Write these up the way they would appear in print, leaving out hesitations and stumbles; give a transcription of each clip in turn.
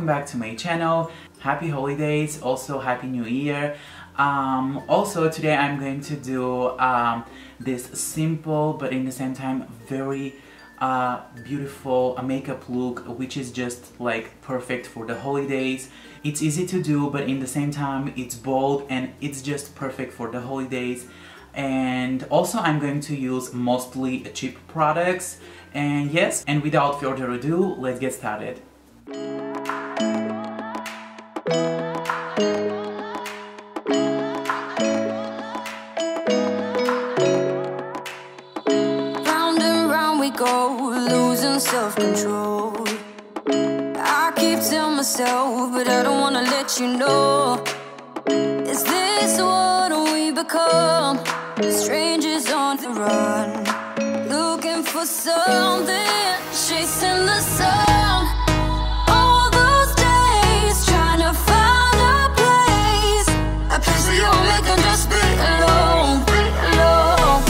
welcome back to my channel. Happy holidays, also happy new year. Also today I'm going to do this simple but in the same time very beautiful makeup look, which is just like perfect for the holidays. It's easy to do, but in the same time it's bold and it's just perfect for the holidays. And also I'm going to use mostly cheap products. And yes, and without further ado, let's get started. Round and round we go, losing self-control. I keep telling myself, but I don't wanna let you know. Is this what we become? Strangers on the run, looking for something, chasing the sun. All those days, trying to find a place where you make them just be alone, be alone.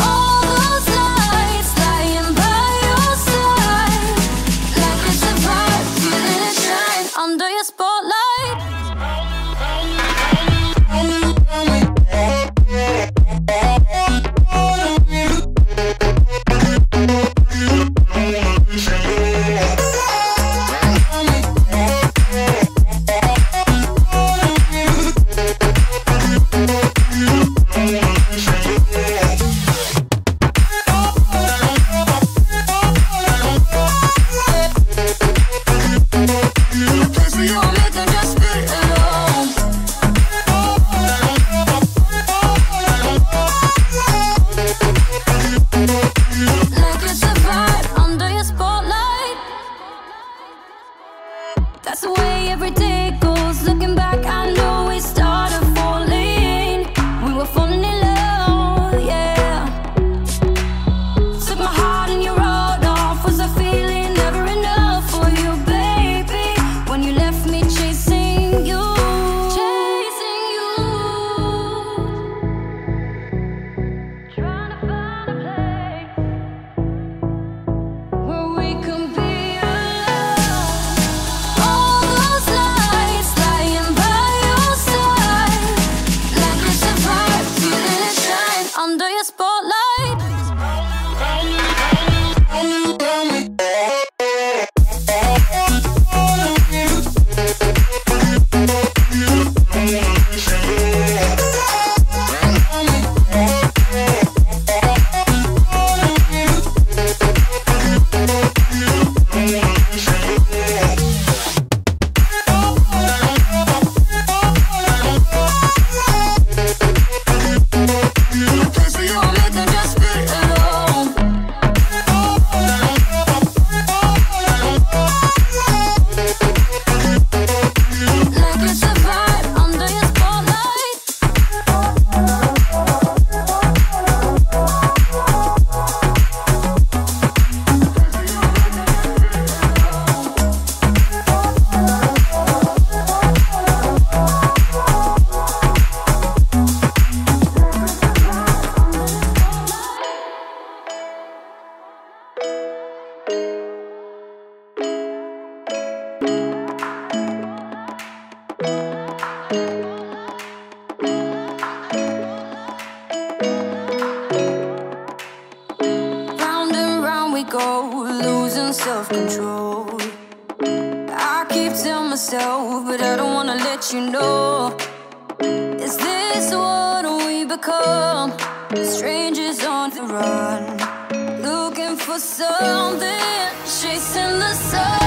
All those nights lying by your side, like it's a vibe, feeling it shine under your spotlight. That's the way every day goes. Looking back, I know we started falling. We were falling in love, yeah. Took my heart and you wrote off. Was I feeling never enough for you, baby? When you left me chasing you, chasing you. Trying to find a place where we can be. Under your spotlight. Go, losing self-control. I keep telling myself, but I don't wanna let you know. Is this what we become? Strangers on the run, looking for something, chasing the sun.